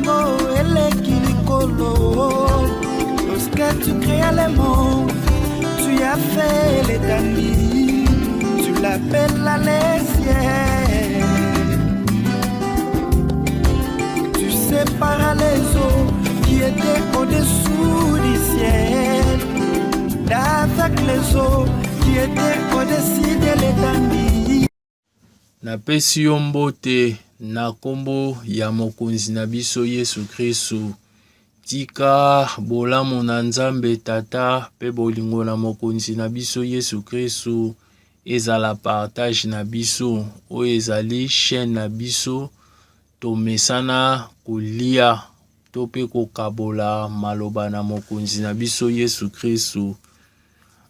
yango eleki likolo. Lorsque tu créas les mondes, tu as fait l'étendue, tu l'appelles à les cieux. Tu séparas les eaux qui étaient au-dessous du ciel d'avec les eaux qui étaient au-dessus de l'étendue. Napesi yo mbote na kombo ya mokonzi na biso Yesu Kristu. Tika bolamu na Nzambe Tata pe bolingo na mokonzi na biso Yesu Kristu ezala partage na biso o ezali chaîne na biso tomesana kolia to pe kokabola maloba na mokonzi na biso Yesu Kristu.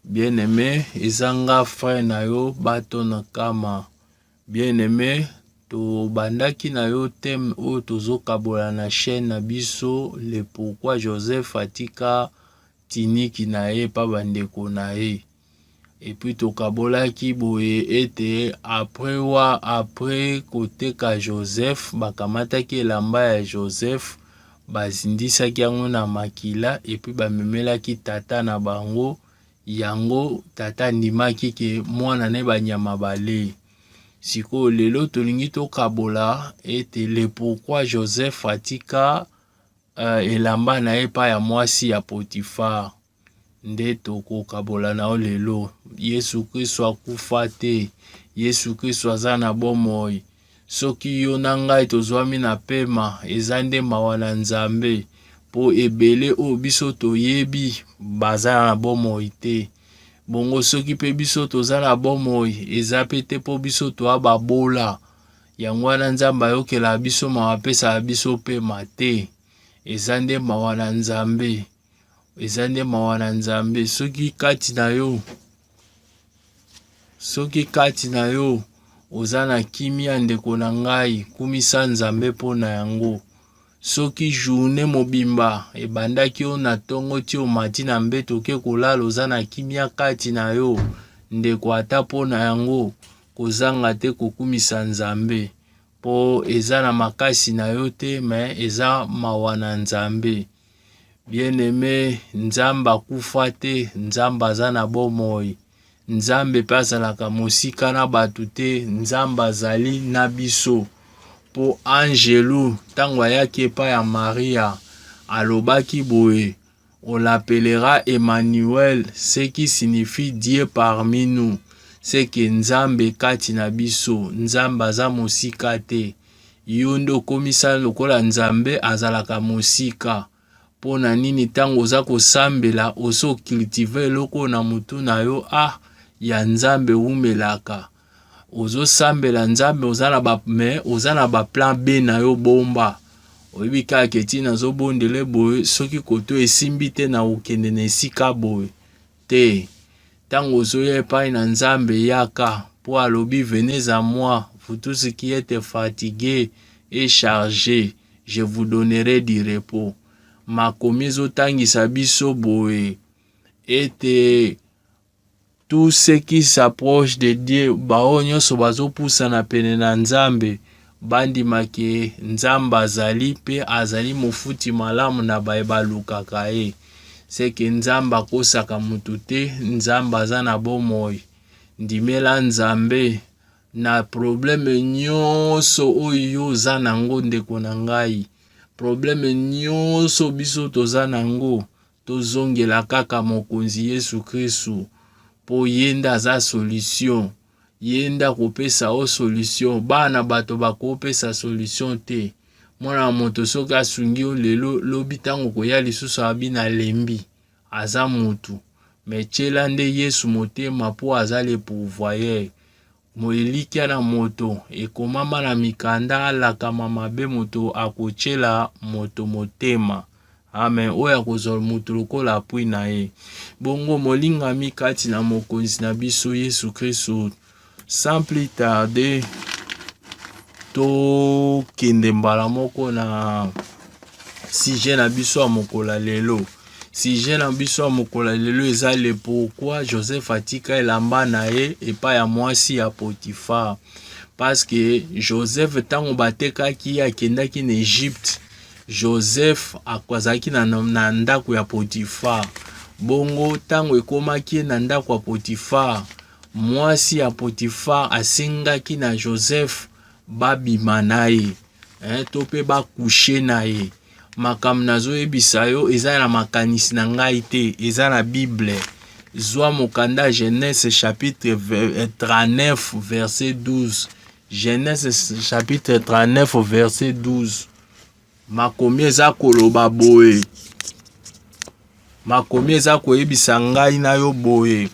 Bien-aimé, ezanga frère na yo bato na kama. Bien-aimé, to bandaki na yo thème o tozo kabola na chaîne na biso le pourquoi Joseph atika tiniki na ye pa bandeko na ye. Et puis to kabola ki boye ete après côté ka Joseph bakamata ki elamba ya Joseph bazindisa ki yango na makila et puis bamemela ki tata na bango yango tata ndimaki ke mwana ne banyama bale. Siko lelo tolingi to kabola ete le pourquoi Joseph atika elamba na ye pa ya mwasi ya Potifar. Nde toko kabola na lelo. Yesu Kristo akufa te. Yesu Kristo aza na bomoi. Soki yo na ngai tozwami na pema eza nde mawa na Nzambe po ebele o biso toyebi baza na bomoi te. Bongo soki pe biso toza na bomoi eza pe te po biso toa babola. Yango wana Nzambe ayokela biso mawa pesa biso pema te. Eza nde mawa na Nzambe. Eza nde mawa na Nzambe. Soki kati na yo oza na kimia ndeko na ngai kumisa Nzambe po na yango. Soki journée mobimba ebandaki yo na tongo ti omati na mbeto ke kolala oza na kimia kati na yo ndeko ata po na yango kozanga te kokumisa Nzambe po eza na makasi na yo te me eza mawa na Nzambe. Bien-aimé, Nzambe akufa te, Nzambe aza na bomoi. Nzambe pe azalaka mosika na batu te, Nzambe azali na biso. Po angelu tango ayaki epai ya Maria alobaki boye, on l'appellera Emmanuel, ce qui signifie Dieu parmi nous. C'est que Nzambe kati na biso, Nzambe aza mosika te. Yo ndo komisa lokola Nzambe azalaka mosika. Po na nini tango oza kosambela oso cultive loko na mutu na yo ya Nzambe umelaka. Ozo sambela Nzambe oza na ba plan B na yo bomba. Oyebi kaka keti nazo bondele boye soki koto esimbi te na okende na esika boye te. Tango ozoya epai na Nzambe yaka po alobi venez à moi vous tous qui êtes fatigués et chargés, je vous donnerai du repos. Makomi ezotangisa biso boye ete tous ceux qui s'approchent de Dieu bao nyonso bazopusa na pene na Nzambe bandimake Nzambe azali pe azali mofuti malamu na baye balukaka ye. Seke Nzambe akosaka mutu te, Nzambe aza na bomoi. Ndimela Nzambe na probleme nyonso oyo oza nango ndeko na ngai. Probleme nyonso biso toza nango tozongela kaka mokonzi Yesu Kristu po yenda aza solution. Yenda kopesa o solution. Bana bato bakopesa solution te. Mwana moto soki asungi o lelo lobi tango koya lisusu abi na lembi aza mutu. Mechela nde Yesu motema po aza le pourvoyeur. Moelikia na moto ekomama na mikanda alakama mabe moto akochela moto motema. Amen. Oya kozol mutu lokola apui na ye. Bongo molingami kati na mokonzi na biso Yesu Kristu. Sans plus tarder, to kende mbala moko na sujet na biso ya mokola lelo. Sujet na biso ya mokola lelo eza le pourquoi Joseph atika elamba na ye epai ya mwasi ya Potifar. Parce que Joseph tango batekaki akendaki na Egypte Joseph akwazaki na ndako ya Potifar. Bongo tango ekomaki na ndako ya Potifar, mwasi ya Potifar asengaki na Joseph babima na ye, to pe bakushe na ye. Makambo nazoyebisa yo eza na makanisi na ngai te, eza na Bible. Zwa mokanda Genèse chapitre 39 verset 12. Genèse chapitre 39 verset 12. Makomi eza koloba boye. Makomi eza koyebisa ngai na yo boye.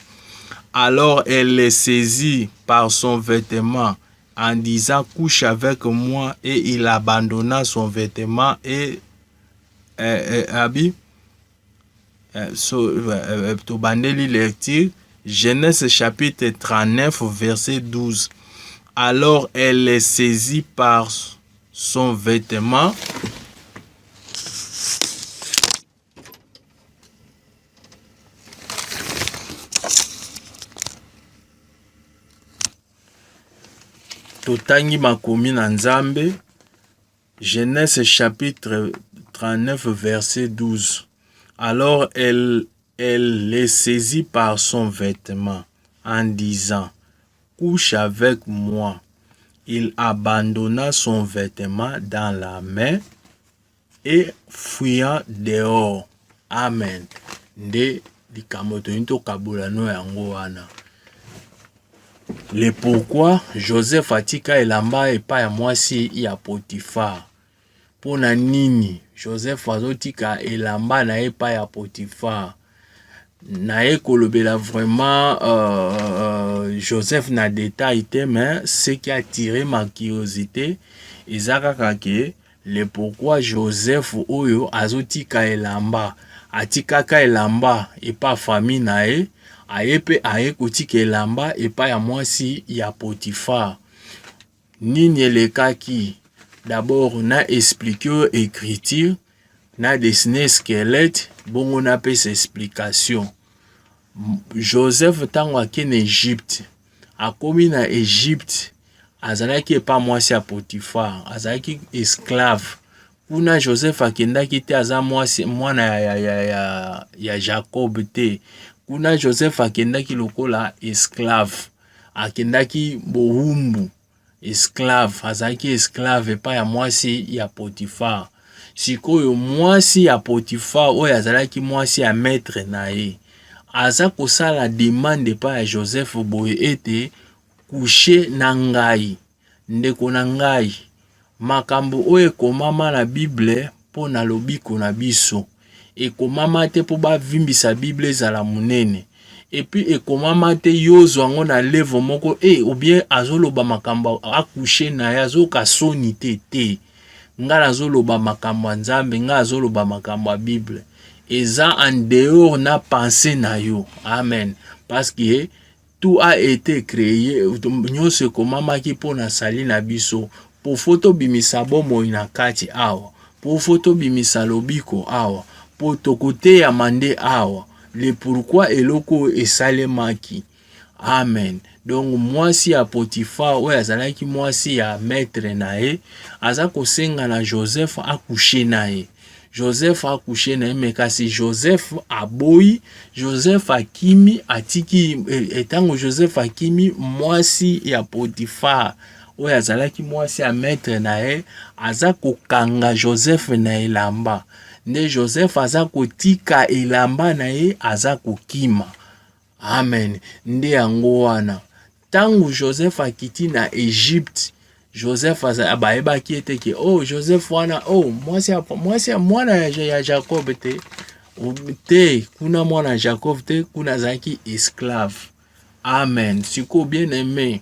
Alors elle le saisit par son vêtement en disant couche avec moi, et il abandonna son vêtement et habit. Tobandeli lecture Genèse chapitre 39 verset 12. Alors elle le saisit par son vêtement totangi makomi na Nzambe. Genèse chapitre 39 verset 12. Alors elle le saisit par son vêtement en disant couche avec moi. Il abandonna son vêtement dans la main et fuyant dehors. Amen. Nde likamoto into kabulano yango wana. Le pourquoi Joseph atika elamba epa ya mwasi ya Potifar. Pona nini Joseph azotika elamba na epa ya Potifar. Na ekolobela vraiment Joseph na détail te, mais ce qui a attiré ma curiosité ezaka ke le pourquoi Joseph oyo azotika elamba, atikaka elamba epa famille na ye, ayepe aye kotika elamba epa ya mwasi ya Potifar. Nini elekaki? D'abord na expliqué écriture, na dessiné squelette, bongo na pe explication. Joseph tango akene Egypte, akomi na Egypte, azalaki epa mwasi ya Potifar, azalaki esclave. Kuna Joseph akendaki te aza mwasi mwana ya Jacob te. Kuna Joseph akendaki lokola esclave, akendaki bohumbu esclave, azalaki esclave epa ya mwasi ya Potifar. Sikoyo mwasi ya Potifar oyo azalaki mwasi ya maître na ye, aza kosala demande epa ya Joseph boye ete couche na ngai, ndeko na ngai. Makambo oyo ekomama na Bible po na lobiko na biso. Ekomama te po bavimbisa Bible ezala munene. Epi ekomama te yozo ango na levo moko ou bien azoloba makambo akushe na ya azoka soni te. Nga azoloba makambo Nzambe, nga azoloba makambo Bible. Eza en dehors na pensée na yo. Amen. Parce que tout a été créé, nyonso ekomamaki po na sali na biso. Po foto bimisa bomoi na kati awa, po foto bimisa lobiko awa, po tokote ya mande awa. Le pourquoi eloko esalemaki. Amen. Donc mwasi ya Potifar oyo azalaki mwasi ya maître na ye, aza kosenga na Joseph akushe na ye. Joseph akushe na ye, mais kasi Joseph aboyi, Joseph akimi atiki etango Joseph akimi mwasi ya Potifar oyo azalaki mwasi ya maître na ye, aza kokanga Joseph na elamba. Nde Joseph aza kotika elamba na ye, aza kokima. Amen. Nde yango wana. Tango Joseph akiti na Egypte, Joseph abayebaki ete ke Joseph wana mwasi ya mwana ya Jacob te, kuna mwana Jacob te, kuna azalaki esclave. Amen. Siko bien aimé,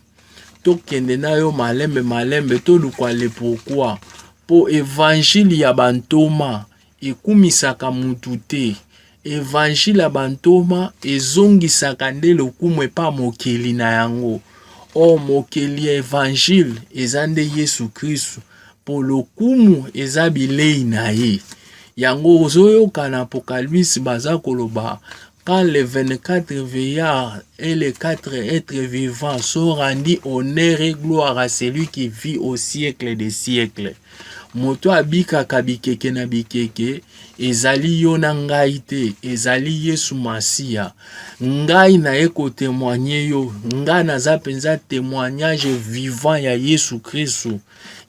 tokende na yo malembe tolukwa le pourquoi. Po évangile ya bantoma ekumisaka mutu te. Évangile ya bantoma ezongisaka nde lokumu epa mokeli na yango. Mokeli ya évangile eza nde Yesu Kristu. Po lokumu eza bilei na ye. Yango ozoyoka na Apocalypse baza koloba, quand les 24 veillards et les 4 êtres vivants sont rendus honneur et gloire à celui qui vit au siècle des siècles. moto abikaka bikeke na bikeke ezali yo na ngai te, ezali Yesu Masia. Ngai na ye ko témoigner yo, ngai naza penza témoignage vivant ya Yesu Kristo.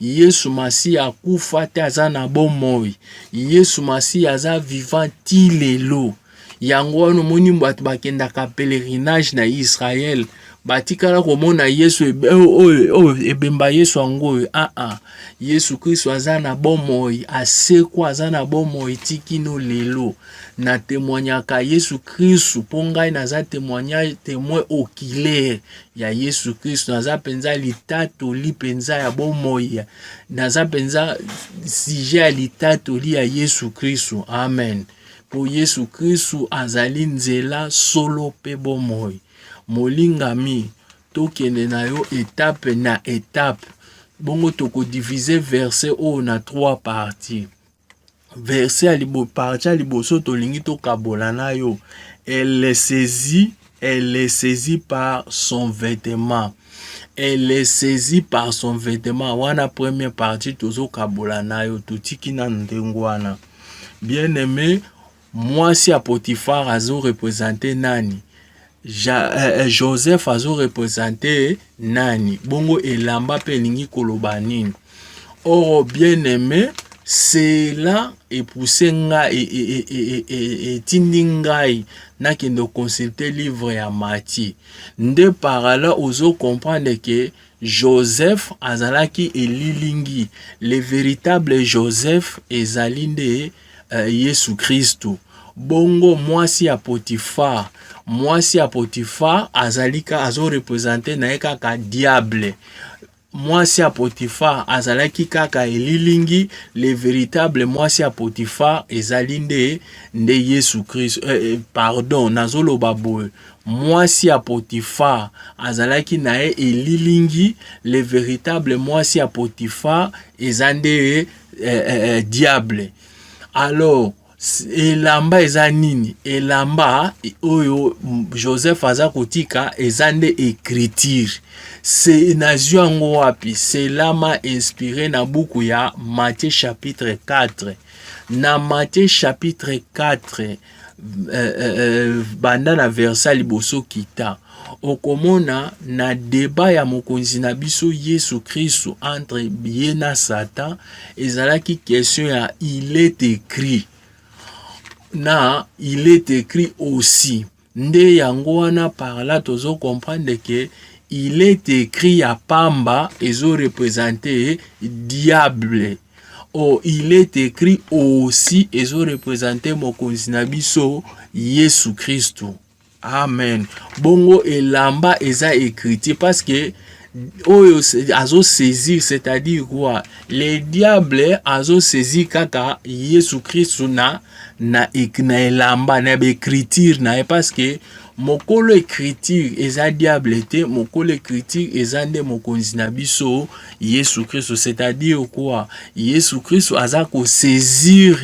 Yesu Masia akufa te, aza na bomoi. Yesu Masia aza vivant ti lelo. Yango wana moni bato bakendaka pèlerinage na Israël, batikala komona Yesu ebemba Yesu ango. Yesu Kristo aza na bomoi, asekwa aza na bomoi tikino lelo. Na témoignaka Yesu Kristo, po ngai naza témoin oculaire ya Yesu Kristo. Naza penza litatoli penza ya bomoi, naza penza sujet ya litatoli ya Yesu Kristo. Amen. Po Yesu Kristo azali nzela solo pe bomoi. Molingami tokende na yo étape na étape. Bongo toko diviser verset o na 3 parties. Verset à libo partie à liboso tolingi to kabola na yo. Elle est saisie par son vêtement. Elle est saisie par son vêtement. Wana première partie tozo kabola na yo totiki na ndengwana. Bien aimé, moi si à Potiphar azo représenté nani? Joseph azo représenté nani? Bongo elamba pe lingi kolobanini. Or bien aimé, c'est là et poussé nga et tindingai na kendo consulter livre ya Matthieu. Nde par là ozo comprendre que Joseph azalaki elilingi, le véritable Joseph ezali nde Yesu Kristo. Bongo mwasi ya Potiphar azalika azo représenter na kaka diable. Mwasi ya Potiphar azalaki kaka elilingi, le véritable mwasi ya Potiphar ezali nde Yesu Kristo. Pardon, nazoloba boye. Mwasi ya Potiphar azalaki na elilingi, le véritable mwasi ya Potiphar ezande diable. Alors elamba eza nini? Elamba oyo Joseph aza kotika ezande écriture. C'est nazio yango wapi? Cela m'a inspiré na buku ya Matthieu chapitre 4. Na Matthieu chapitre 4 banda na verset liboso kita okomona na débat ya mokonzi na biso Yesu Kristo entre ye na Satan ezalaki question ya il est écrit. Na il est écrit aussi. Nde yango wana par là tozo comprendre que il est écrit ya pamba ezo représenter diable. Oh, il est écrit aussi ezo représenter mokonzi na biso Yesu Kristo. Amen. Bongo elamba eza écrit parce que oyo azo saisir, c'est-à-dire quoi? Les diables azo saisir kaka Yesu Kristo na elamba na écriture na parce que mokolo écriture eza diable te, mokolo écriture eza nde mokonzi na biso Yesu Kristo. C'est-à-dire quoi? Yesu Kristo aza ko saisir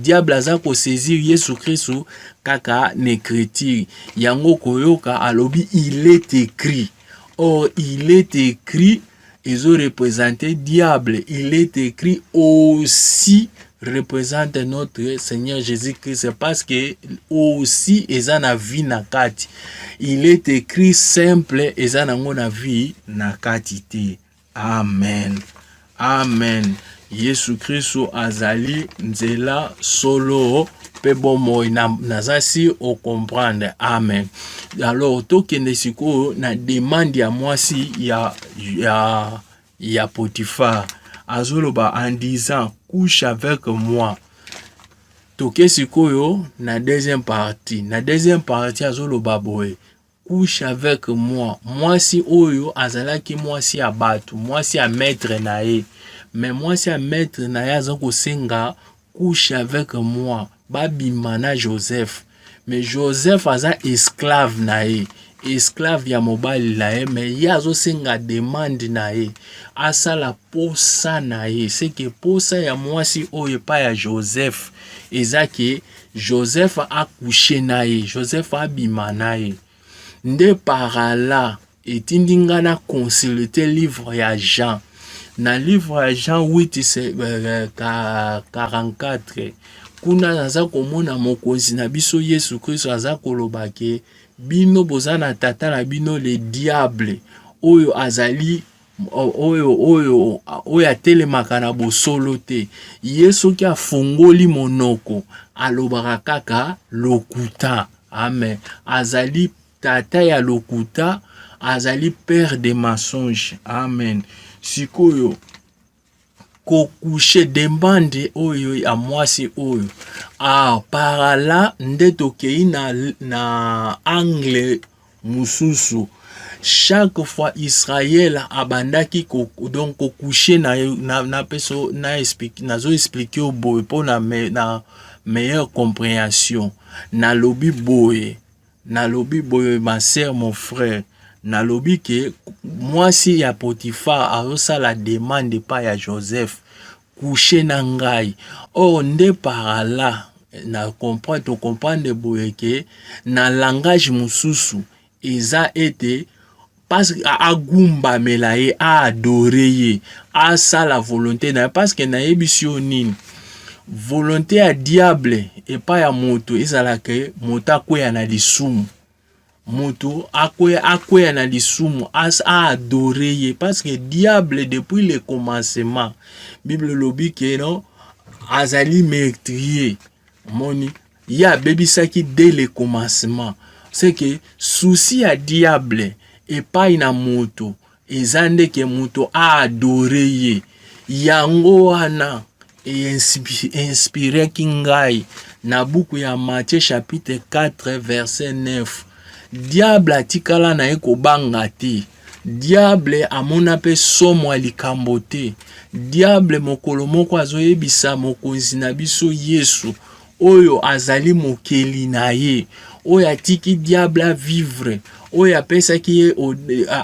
diable aza ko saisir Yesu Kristo kaka na écriture. Yango koyoka alobi il est écrit. Or, il est écrit, ils ont représenté diable. Il est écrit aussi représente notre Seigneur Jésus-Christ parce que aussi ils ont la vie na kati. Il est écrit simple, ils ont la vie na kati. Amen. Amen. Yesu Kristo azali nzela solo. Pe bon moi nazasi o comprendre. Amen. Alors tokende siko na demande ya mwasi ya Potiphar azoloba en disant couche avec moi. Toke siko na deuxième partie azoloba boye couche avec moi. Mwasi oyo azalaki mwasi ya batu, mwasi ya maître na ye. Mais mwasi ya maître na ye azoko senga couche avec moi. Babimana Joseph. Mais Joseph aza esclave na ye. Esclave ya mobali na ye. Mais yazo senga demande na ye. Asala posa na ye. C'est que posa ya mwasi oyo pa ya Joseph. Ezaki Joseph a couché na ye. Joseph a bimana ye. Nde par là etindinga na consulter livre ya Jean. na livre ya Jean 8 44 kuna naza komona mokonzi na biso Yesu Kristo aza koloba ke bino boza na tata na bino le diable oyo azali oyo atelemaka na bosolo te. Yesu ki afungoli monoko alobaka kaka lokuta. Amen. Azali tata ya lokuta, azali père de mensonge. Amen. Sikoyo kokushe dembande oyo ya mwasi oyo par là nde tokei na angle mususu. Chaque fois Israël abandaki donc kokushe na peso na expliquer au boy pour na meilleure compréhension. Na lobi boy ma sœur, mon frère, na lobi ke mwasi ya Potiphar arosa la demande pa ya Joseph coucher na ngai. Or nde par là na comprendre boye ke na langage mususu eza ete parce que agumba melaye a adorer a sa la volonté na parce que na yebisio nini volonté ya diable et pas ya moto ezalaka moto akwea na lisumu. Moto akwea na lisumu a adorer parce que diable depuis le commencement Bible lobi ke non azali meurtrier moni ya bebisaki dès le commencement. C'est que souci à diable et pas ina moto ezande ke moto a adorer yango wana inspiré kingai na buku ya Matthieu chapitre 4 verset 9. Diable atikala na eko banga te. Diable amona pe somo likambo te. Diable mokolo moko azoyebisa mokonzi na biso Yesu oyo azali mokeli na ye. Oyo atiki diable a vivre. Oyo apesaki ye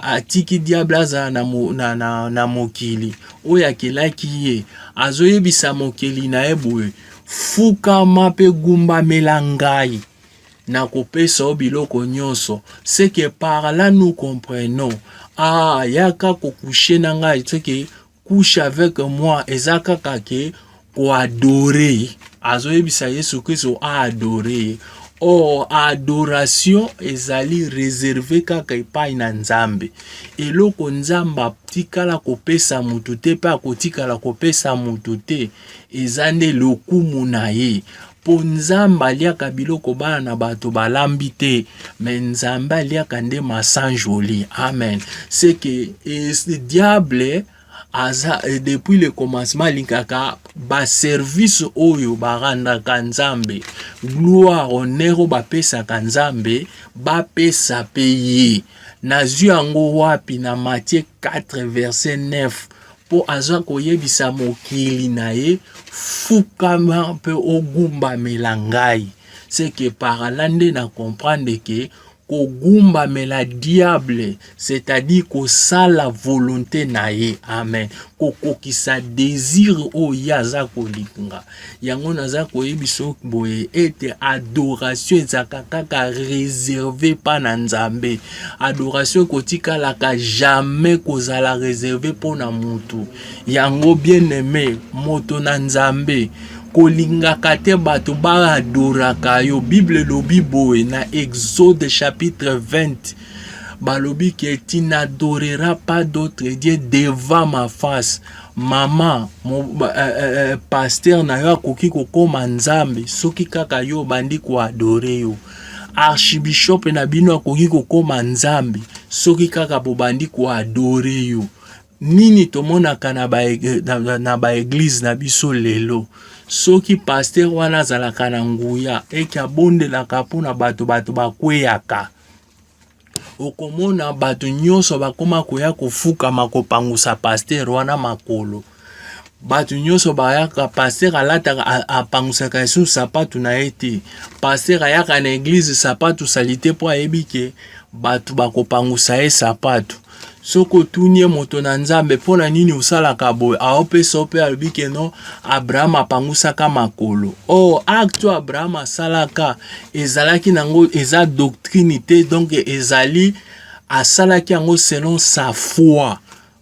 atiki diable aza na mokili. Oyo akelaki ye azoyebisa mokeli na ye boye fukama pe gumba melangai na kopesa biloko nyonso. C'est que par là nous comprenons yaka kokushe na ngai, c'est que couche avec moi ezaka kake ko adorer. Azoyebisa Yesu Kristo a adorer. Or adoration ezali réservé kaka epai na Nzambe. Eloko Nzamba tikala kopesa mutu te pa kotikala kopesa mutu te ezande lokumu na ye. Po Nzamba liaka biloko bana na bato balambi te, mais Nzamba liaka nde masanjoli. Amen. C'est que le diable depuis le commencement linkaka ba service oyo barandaka Nzambe, gloire honneur ba pesa ka Nzambe ba pesa payer. Nazu yango wapi na Matthieu 4 verset 9 po azwa koyebisa mokili na ye fukama pe ogumba melangai. C'est que par là nde na comprendre que kogumba mela diable, c'est-à-dire ko sa la volonté na ye. Amen. Koko ki sa désir o yaza kolinga. Yango naza koyebiso boye ete adoration ezaka kaka réservé pa na Nzambe. Adoration kotika laka jamais kozala réservé po na mutu. Yango bien aimé moto na Nzambe kolinga kate bato ba adoraka yo. Bible lobi boye na Exode chapitre 20 balobi que tu n'adoreras pas d'autre Dieu devant ma face. Maman pasteur na yo akoki kokoma Nzambe soki kaka yo bandi ko adore yo. Archbishop na bino akoki kokoma Nzambe soki kaka bobandi ko adore yo. Nini tomonaka na ba église na biso lelo soki pasteur wana zalaka na nguya eki abondelaka mpona bato bakweyaka. Okomona bato nyonso bakoma koya kofukama kopangusa pasteur wana makolo. Bato nyonso bayaka pasteur alataka apangusaka esu sapatu na ete. Pasteur ayaka na église sapatu salite po ayebi ke bato bakopangusa ye sapatu. Soko tunye moto na Nzambe pona nini usalaka boy aopesa ope albike no Abraham apangusaka makolo. Oh acte Abraham asalaka ezalaki nango eza doctrine te, donc ezali asalaki yango selon sa foi.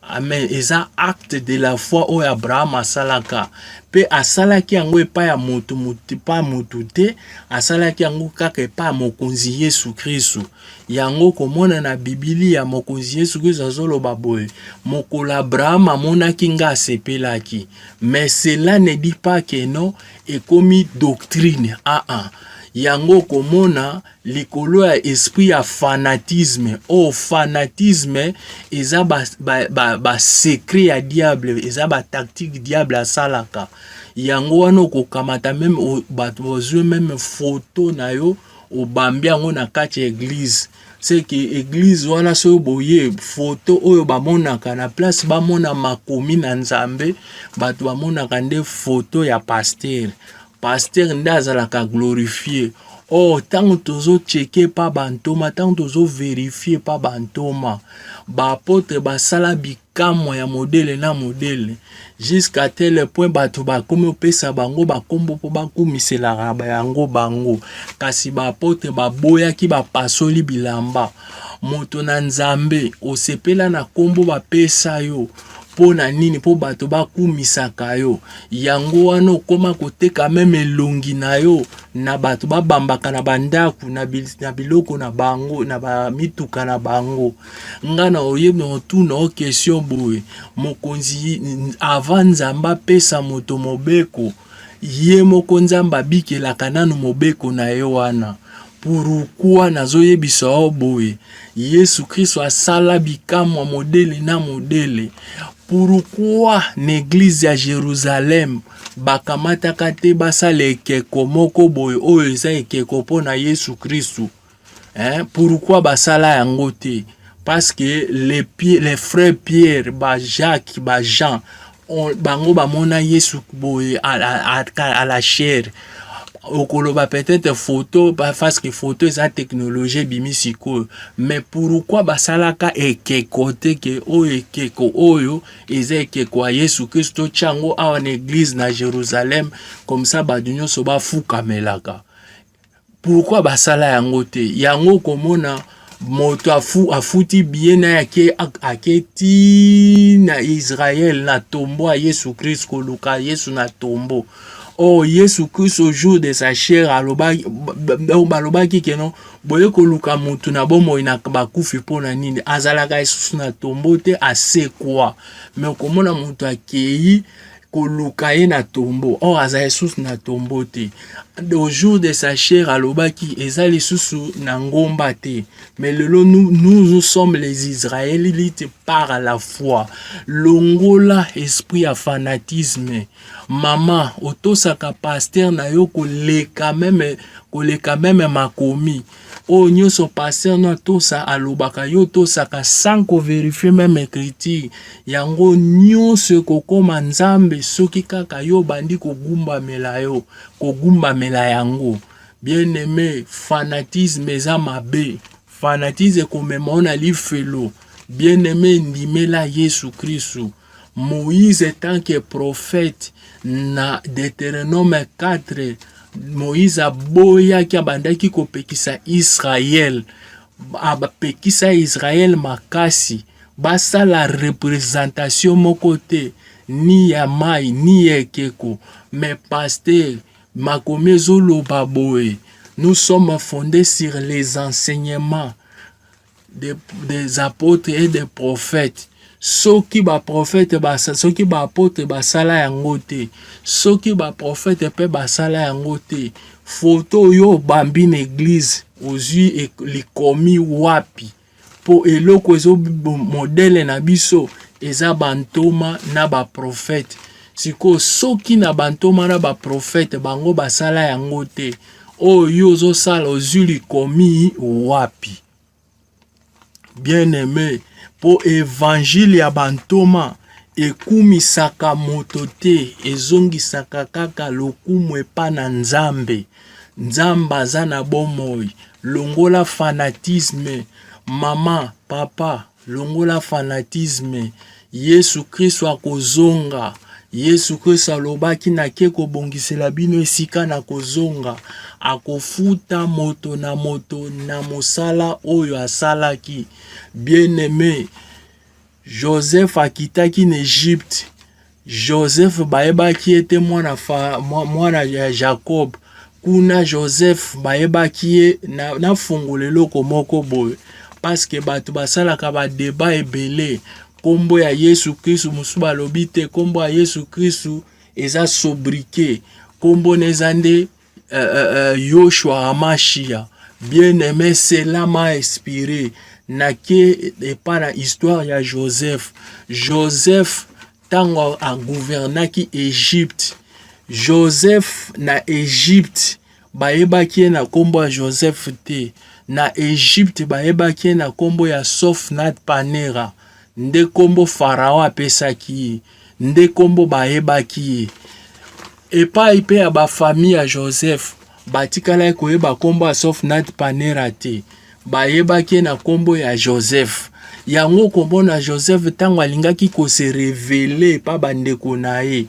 Amen. Eza acte de la foi oyo Abraham asalaka. Pe asalaki yango epai ya moto pa motu te, asalaki yango kaka epai ya mokonzi Yesu Kristo. Yango komona na Bibili ya mokonzi Yesu Kristo azoloba boye. Mokolo Abraham amonaki nga asepelaki. Mais cela ne dit pas que non ekomi doctrine. Yango komona likolo ya esprit ya fanatisme. Fanatisme eza ba secret ya diable, eza ba tactique diable asalaka. Yango wana kokamata même bato bozwe même photo na yo obambi yango na kati ya église. C'est que église wana so boye photo oyo bamonaka na place bamona makomi na Nzambe, bato bamonaka nde photo ya pasteur. Pasteur nde azalaka glorifié. Tango tozo checker pa bantoma, tango tozo vérifier pa bantoma, ba apotre basala bikamwa ya modele na modele, jusqu'à tel point bato bakomi opesa bango bakombo po bakumisela yango bango. Kasi ba apotre baboyaki bapasoli bilamba. Moto na Nzambe osepela na kombo bapesa yo po na nini? Po bato bakumisaka yo. Yango wana okoma koteka meme elongi na yo na bato babambaka na bandaku na biloko na bango, na bamituka na bango. Ngana oyebna otuna o question boye, mokonzi avant Nzambe apesa moto mobeko, ye moko Nzambe abikelaka nanu mobeko na ye wana. Pourquoi nazoyebisa o boye? Yesu Kristo asala bikamwa modele na modele. Pourquoi l'église à Jérusalem bakamataka te basala ekeko moko boye oyo eza ekeko pona Yesu Kristo? Pourquoi basala yango te? Parce que les frères Pierre, Jacques, Jean, bango bamona Yesu boye à la chair. Okoloba peut-être photo parce que photo eza technologie bimisiko, mais pourquoi basalaka ekeko te ke oyo ekeko oyo eza ekeko a Yesu Kristo chango awa na église na Jérusalem, comme ça badunyo so bafukamelaka? Pourquoi basala yango te? Yango komona moto afuti bien na yake aketi na Israël na tombo a Yesu Kristo koluka Yesu na tombo. Yesu Kristo au jour de sa chair balobaki ke non boye koluka mutu na bomoi na bakufi pona nini? Azalaka Yesu na tombo te asekwa. Mais komona mutu akei koluka ye na tombo. Aza Yesu na tombo te. Au jour de sa chair alobaki eza lisusu na ngomba te. Mais lelo nous sommes les Israélites par la foi. Longola esprit à fanatisme. Mama otosaka pasteur na yo koleka même makomi. Nyonso pasteur na tosa alobaka yo tosaka sans ko vérifier même écriture. Yango nyonso kokoma Nzambe soki kaka yo bandi kogumba mela yo, kogumba mela yango. Bien aimé, fanatisme eza mabe. Fanatisme komemona lifelo. Bien aimé, ndimela Yesu Kristo. Moïse tant que prophète na Deutéronome 4, Moïse aboyaki abandaki kopekisa Israël, abapekisa Israël makasi, basala représentation moko te, ni ya mai ni ekeko. Mais pasteur makomi ezoloba boye, nous sommes fondés sur les enseignements des apôtres et des prophètes. Soki ba prophète soki ba apôtre basala yango te, soki ba prophète pe basala yango te, photo yo bambi na église ozui likomi wapi? Po eloko ezo modele na biso eza bantoma na ba prophète. Siko soki na bantoma na ba prophète bango basala yango te, yo zo sala ozui likomi wapi? Bien aimé, po évangile ya bantoma ekumisaka moto te, ezongisaka kaka lokumu epa na Nzambe. Nzambe aza na bomoi. Longola fanatisme. Mama, papa, longola fanatisme. Yesu Kristo akozonga. Yesu Kristo alobaki nake kobongisela bino esika na kozonga. Akofuta moto na mosala oyo asalaki. Bien aimé, Joseph akitaki na Egypte. Joseph bayebaki ete mwana ya Jacob. Kuna Joseph bayebaki ye na fungolelo komoko boye. Parce que batu basalaka ba débat ebele. Kombo ya Yesu Kristu musu balobi te. Kombo ya Yesu Kristu eza sobriquet. Kombo nezande Yoshua Hamashia. Bien-aimé, cela m'a inspiré. Nake epa na histoire ya Joseph. Joseph tango a gouvernaki Egypte. Joseph na Egypte bayebaki na kombo ya Joseph te. Na Egypte bayebaki na kombo ya Sofnat Panera. Nde kombo Pharaon apesaki. Nde kombo bayebaki. Epa ipe ya ba famille ya Joseph batikala koyeba kombo ya Sofnat Panera te. Bayebaki na kombo ya Joseph. Yango kombo na Joseph tango alingaki ko se révéler pa bandeko na ye.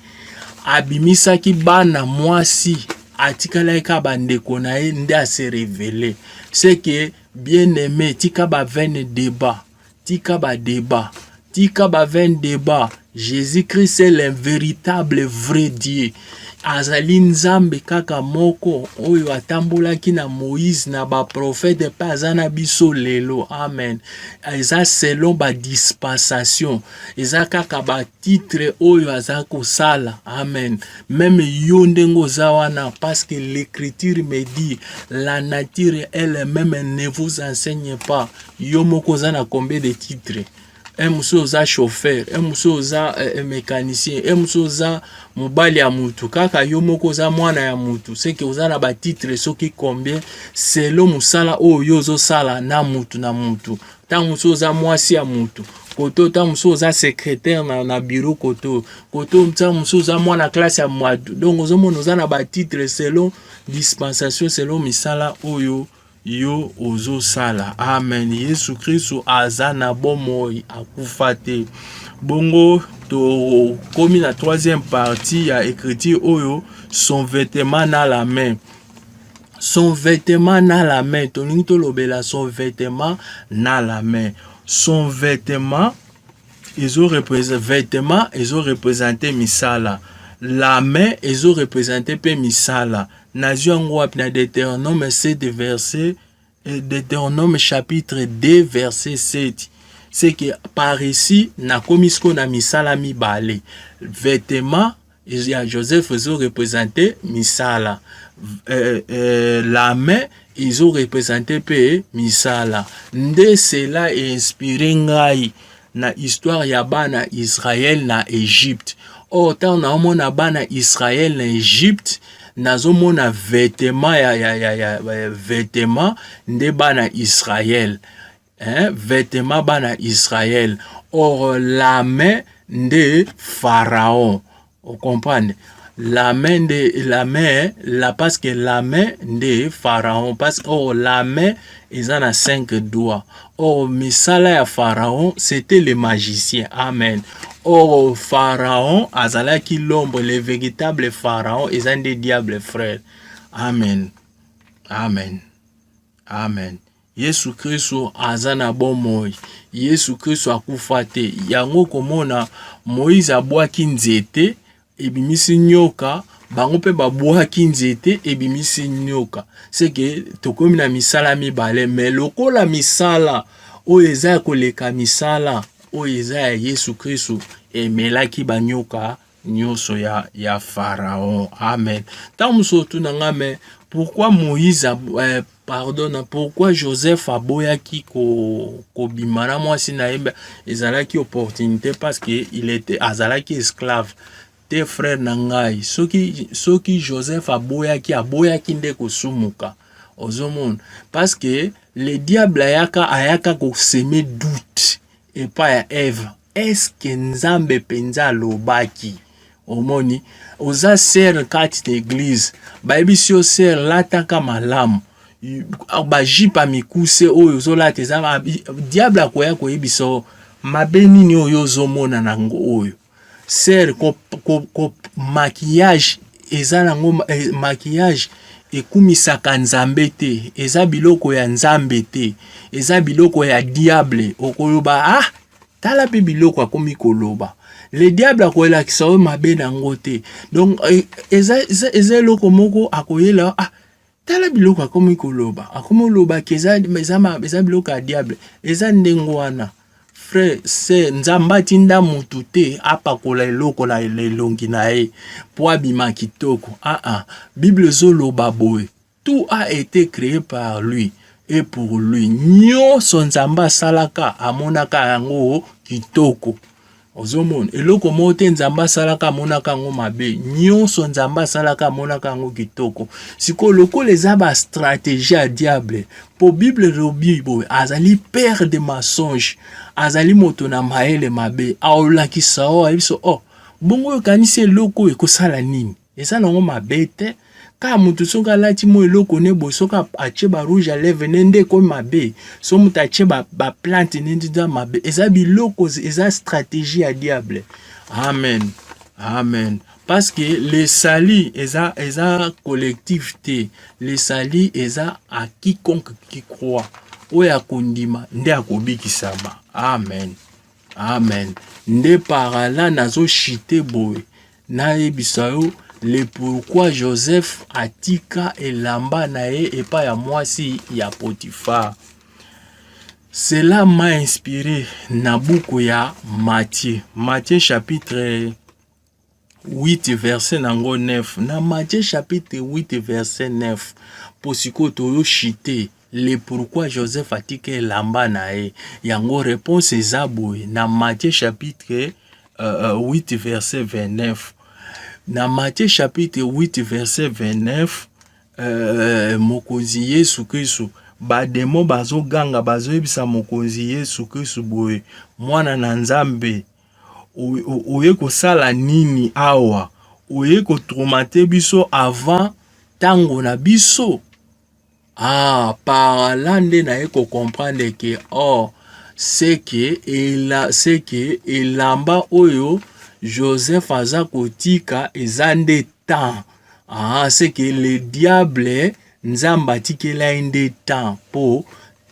Abimisaki bana mwasi atikala ka bandeko na ye nde a se révéler. C'est que bien aimé tika ba vaine débat. Tika ba débat. Tika ba vaine débat. Jésus-Christ est le véritable vrai Dieu. Azali nzambe kaka moko oyo atambolaki na Moïse na ba prophète pa azana biso lelo. Amen. Eza selon ba dispensation. Eza kaka ba titre oyo azako sala. Amen. Même yo ndengo zawana parce que l'écriture me dit la nature elle-même ne vous enseigne pas. Yo moko zana combien de titres? Un muso za chauffeur, un muso za mécanicien, un muso za mobali ya mutu. Kaka yo moko za mwana ya mutu. C'est que oza na ba titre soki combien selon musala oyo zo sala na mutu na mutu. Tant muso za mwasi ya mutu. Koto tant muso za secrétaire na bureau koto. Koto tant muso za mwana classe ya mwadu. Donc ozo mona oza na ba titre selon dispensation selon misala oyo yo ozo sala. Amen. Yesu Kristu azana bomoi akufate. Bongo to komi na troisième partie ya écriture oyo son vêtement na la main. Son vêtement na la main. Tolingi to lobela son vêtement na la main. Son vêtement ezo représenté misala. La main ezo représenté pe misala. Naziango na Deutéronome 7 verset Deutéronome chapitre 2 verset 7. C'est que par ici na komisko na misala mibale. Vêtement ya Joseph ezo représenté misala. La main ezo représenté pe misala. Nde cela inspiré ngai na histoire ya bana Israël na Égypte. Autant na mona bana Israël na Égypte nazomona vêtement ya vêtement nde bana Israël. Vêtement bana Israël. Or la main de Pharaon. Vous comprenez? Parce que la main de Pharaon, parce que la main ils en a 5 doigts. Or misala ya Pharaon c'était le magicien. Amen. Or Pharaon azalaki l'ombre, le véritable Pharaon ils ont des diables frères. Amen. Amen. Amen. Yesu Kristo azana bomoi. Yesu Kristo akufa te. Yango komona Moïse abwaki nzete ebimisi nyoka, bango pe babwaki nzete ebimisi nyoka. C'est que tokomi na misala mibale, mais lokola misala oyo eza koleka misala oyo eza ya Yesu Kristo emelaki banyoka nyonso ya Pharaon. Amen. Tant surtout nangame pourquoi Moïse pourquoi Joseph aboyaki ko bimana mwasi na yemba ezalaki opportunité parce que il était azalaki esclave. Tes frères nangai soki Joseph aboyaki nde kosumuka ozomon parce que le diable ayaka ko semer doute et pas ya Ève. Est-ce que nzambe penza lobaki omoni oza ser kati d'église baibisi o ser lataka malamu bajipa mikuse oyo zolata eza diable akoya koyebiso mabe nini oyo ozomona nango oyo ser ko maquillage eza nango maquillage ekumisaka nzambe te, eza biloko ya nzambe te, eza biloko ya diable. Okoyoba tala pe biloko akomi koloba. Le diable akoyelakisa oyo mabe nango te. Donc eza eloko moko akoyela tala biloko akomi koloba. Akomi koloba ke eza biloko ya diable. Eza ndengo wana. Frère, c'est nzamba tinda mutu te apakola eloko na elongi na ye po abima kitoko. Bible zoloba boye. Tout a été créé par lui et pour lui. Nyonso nzamba salaka amonaka yango kitoko. Ozomon eloko mote nzamba salaka amonaka yango mabe. Nyonso nzamba salaka amonaka yango kitoko. Siko loko les aba stratégie à diable. Po Bible lobi boye azali père de mensonge. Azali moto na maele mabe. Aolakisa abiso bongo kanisi eloko ekosala nini? Eza nango mabe te. Ka mutu soka lati mo eloko ne bosoka ache ba rouge à lèvres nende ko mabe. So mutu ache ba plante nende da mabe. Eza biloko eza stratégie à diable. Amen. Amen. Parce que les salis eza collectif te. Les salis eza à quiconque qui croit. Oya kondima nde akobikisama. Amen. Amen. Nde par là nazo chite boy. Na ebisayo le pourquoi Joseph atika elamba na ye epa ya mwasi ya Potiphar. Cela m'a inspiré na buku ya Matthieu. Matthieu chapitre 8 verset nango 9. Na Matthieu chapitre 8 verset 9. Posiko toyo chite le pourquoi Joseph atika elamba na ye. Yango réponse eza boye na Matthieu chapitre 8 verset 29. Na Matthieu chapitre 8 verset 29, mokonzi Yesu Kristo bademo bazo ganga bazo ebisa mokonzi Yesu Kristo boye mwana na Nzambe oye kosala nini awa oye ko traumate biso avant tango na biso. Par là nde na ye ko comprendre que c'est que elamba oyo Joseph aza kotika ezande temps. C'est que le diable nzamba tikela inde temps po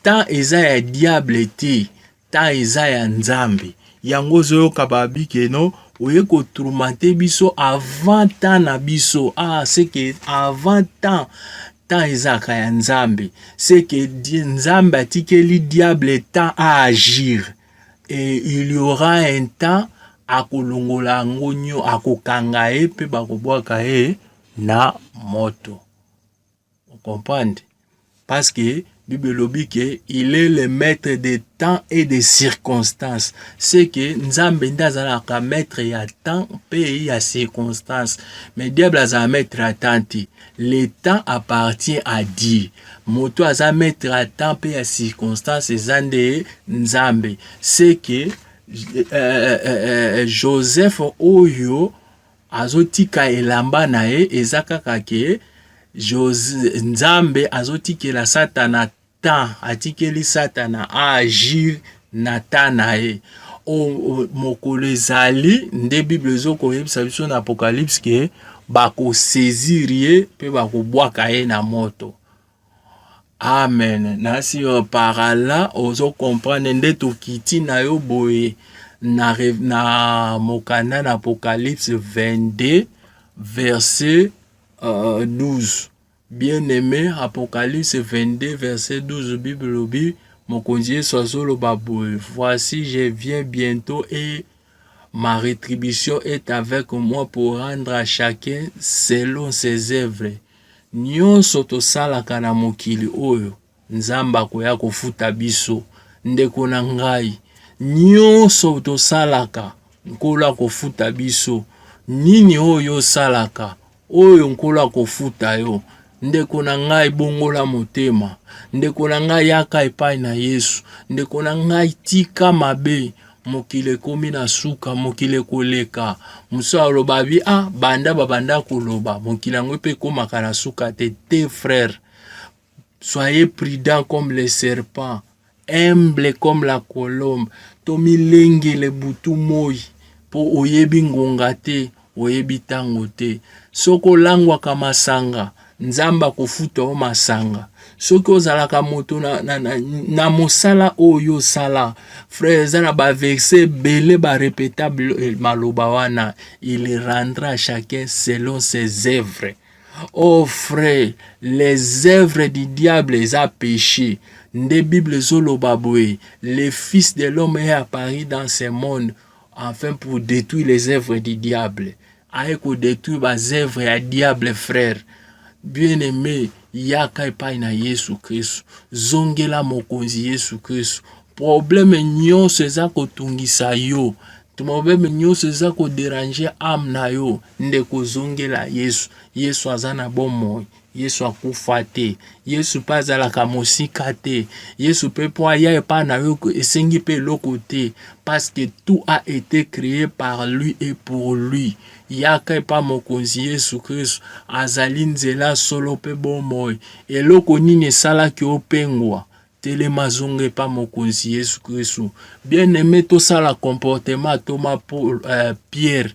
temps eza ya diable te, temps eza ya nzambe. Yango zo kababi keno oye ko tourmenter biso avant temps na biso. C'est que avant temps eza ka ya nzambe. C'est que nzambe atikeli diable temps à agir. Et il y aura un temps akolongola ngonyo akokanga e pe bakobwaka e na moto. Vous comprenez? Parce que Bible lobi que il est le maître des temps et des circonstances. C'est que nzambe ndazalaka maître ya temps pe ya circonstances. Mais diable aza maître à temps. Le temps appartient à Dieu. Moto aza maître à temps pe ya circonstances ezande nzambe. C'est que Joseph oyo azotika elamba na ye ezakaka ke Nzambe azotikela Satana temps, atikeli Satana agir na temps na ye. Mokolo ezali nde Bible ezokoyebisa biso na Apocalypse ke bako saisir ye pe bako bwaka ye na moto. Amen. Nasi par là ozo comprendre nde tokiti na yo boye na mokanda na Apocalypse 22 verset 12. Bien-aimé, Apocalypse 22 verset 12, Bible lobi mokonzi soazolo baboye. Voici je viens bientôt et ma rétribution est avec moi pour rendre à chacun selon ses œuvres. Nyonso tosalaka na mokili oyo nzamba akoya kofuta biso. Ndeko na ngai, nyonso tosalaka nkola kofuta biso. Nini oyo salaka oyo nkola kofuta yo. Ndeko na ngai bongola motema. Ndeko na ngai yaka epai na Yesu. Ndeko na ngai tika mabe. Mokile komi na suka, mokile koleka. Musa alobabi banda koloba. Mokile yango pe komaka na suka te frère. Soyez prudents comme les serpents, humbles comme la colombe. Tomi lenge le butu moi. Po oyebi ngonga te, oyebi tango te. Soko langwa kamasanga, nzamba kofuta o masanga. soki ozalaka moto na mosala oyo sala frère eza na baverse ebele barépétable maloba wana il rendra à chacun selon ses œuvres. Oh frère, les œuvres du diable eza péché. Nde Bible ezoloba boye, le fils de l'homme est apparu dans ce monde enfin pour détruire les œuvres du diable. Aye ko détruire bas œuvres ya diable frère. Bien-aimé, yaka epai na Yesu Kristo. Zongela mokonzi Yesu Kristo. Problème nyonso eza kotungisa yo. Problème nyonso eza kodéranger âme na yo. Ndeko zongela Yesu. Yesu aza na bomoi. Yesu akufa te. Yesu mpe azalaka mosika te. Yesu mpe mpo aya epai na yo esengi mpe eloko te. Parce que tout a été créé par lui et pour lui. Yaka epai mokonzi Yesu Kristo azali nzela solo mpe bomoi. Eloko nini esalaki opengwa telema zonge epai mokonzi Yesu Kristo. Bien aimé tosala comportement toma Pierre.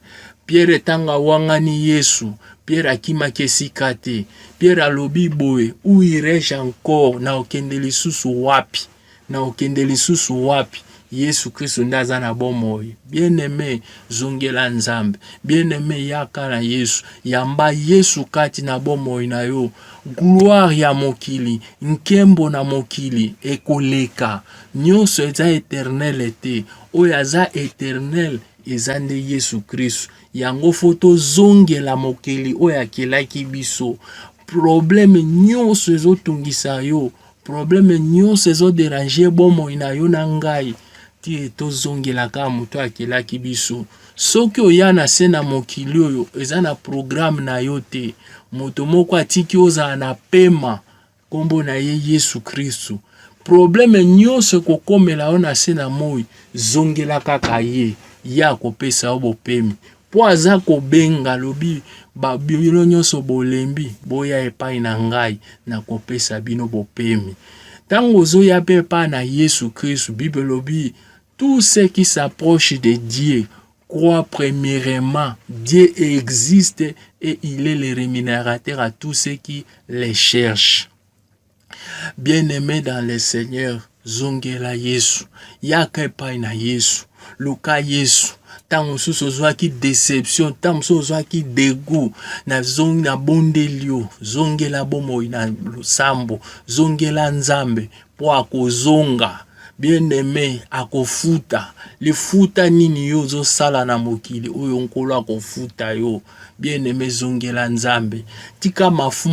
Pierre tanga wangani Yesu. Pierre akimaki esika te. Pierre alobi boye, où irai-je encore na okende lisusu wapi? Na okende lisusu wapi? Yesu Kristo ndaza na bomoi. Bien-aimé zongela Nzambe. Bien-aimé yaka na Yesu. Yamba Yesu kati na bomoi na yo. Gloire ya mokili, nkembo na mokili ekoleka. Nyonso eza éternel te. Oyo aza éternel eza nde Yesu Kristo. Yango foto zongela mokili oyo akelaki biso. Problème nyonso ezotungisa yo. Problème nyonso ezodéranger bomoi na yo na ngai. Ti tozongelaka moto akelaki biso. Soki oya na se na mokili oyo eza na programme na yo te. Moto moko atiki ozala na pema kombo na ye Yesu Kristo. Problème nyonso kokomela yo na se na moi zongela kaka ye. Ya kopesa yo bopemi. Po aza kobenga lobi bino nyonso bolembi boya epai na ngai na kopesa bino bopemi. Tango ozoya pe epai na Yesu Kristo, Bible lobi tout ce qui s'approche de Dieu croit premièrement Dieu existe et il est le rémunérateur à tous ceux qui les cherchent. Bien-aimé dans le Seigneur, zongela Yesu, yaka epai na Yesu, luka Yesu. Tant mosusu ozwaki déception, tant mosusu ozwaki dégoût na zongi na bondelio, zongela bomoi na lusambo, zongela Nzambe po akozonga. Bien-aimé akofuta lifuta nini yo zosala na mokili oyo nkolo akofuta yo. Bien-aimé zongela Nzambe tika mafu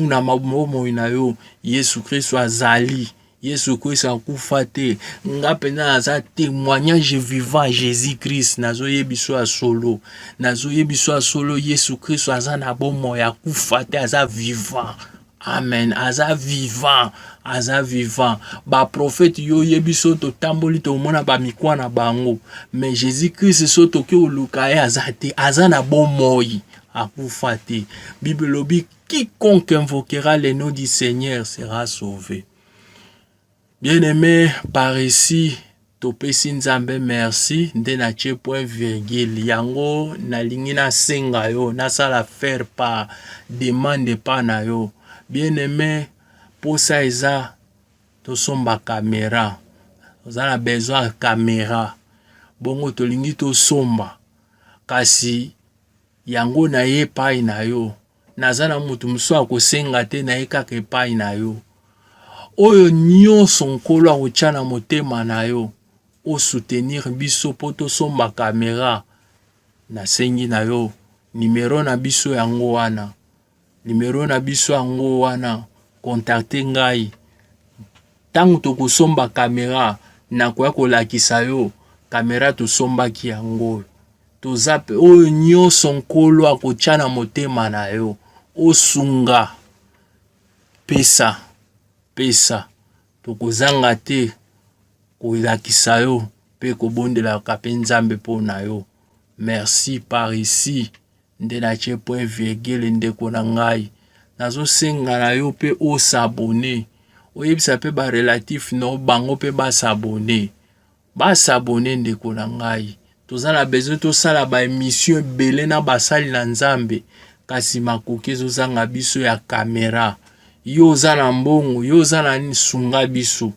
na bomoi na yo. Yesu Kristo azali. Yesu Kristo akufa te. Nga pena aza témoignage vivant Jésus-Christ. Nazoyebiso a solo. Nazoyebiso a solo Yesu Kristo aza na bomoi akufa te, aza vivant. Amen. Aza vivant. Aza vivant. Ba prophète yo yebiso to tamboli to mona ba mikwa na bango. Mais Jésus-Christ soto ke oluka e aza te. Aza na bomoi akufa te. Bible lobi quiconque invoquera le nom du Seigneur sera sauvé. Bien-aimé, par ici, topesi Nzambe merci, nde na tche point virgule. Yango na lingi na senga yo, na sala faire par demande pa na yo. Bien-aimé, pour ça eza tosomba caméra. Oza na besoin de caméra. Bongo tolingi tosomba. Kasi yango na ye pai na yo. Naza na mutu musu akosenga te na ye kaka epai na yo. Oyo nyonso nkolo akotia na motema na yo o soutenir biso po tosomba caméra na sengi na yo. Numero na biso yango wana. Numero na biso yango wana. Contacte ngai. Tango tokosomba caméra na koya kolakisa yo caméra tosombaki yango. Tozape oyo nyonso nkolo akotia na motema na yo osunga pesa tokozanga te kolakisa yo pe kobondela kape Nzambe po na yo. Merci par ici nde na tche point virgule ndeko na ngai. Nazo senga na yo pe o s'abonner. Oyebisa pe ba relatif no bango pe ba s'abonner. Ba s'abonner ndeko na ngai. Tozala besoin to sala ba émission belé na basali na Nzambe kasi makoki zozanga biso ya caméra. yo oza na mbongo, yo oza na nini, sunga biso.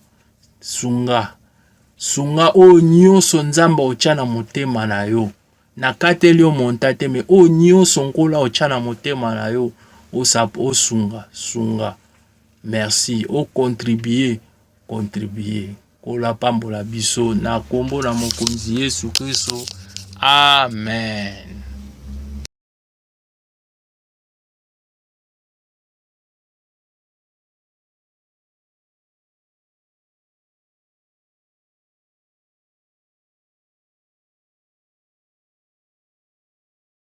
Sunga o nyonso nzamba otya na motema na yo. Na kateli yo monta te, me o nyonso nkola otya na motema na yo. O sunga. Merci. O contribuer. Kola pambola biso na kombo na mokonzi Yesu Kristo. Amen.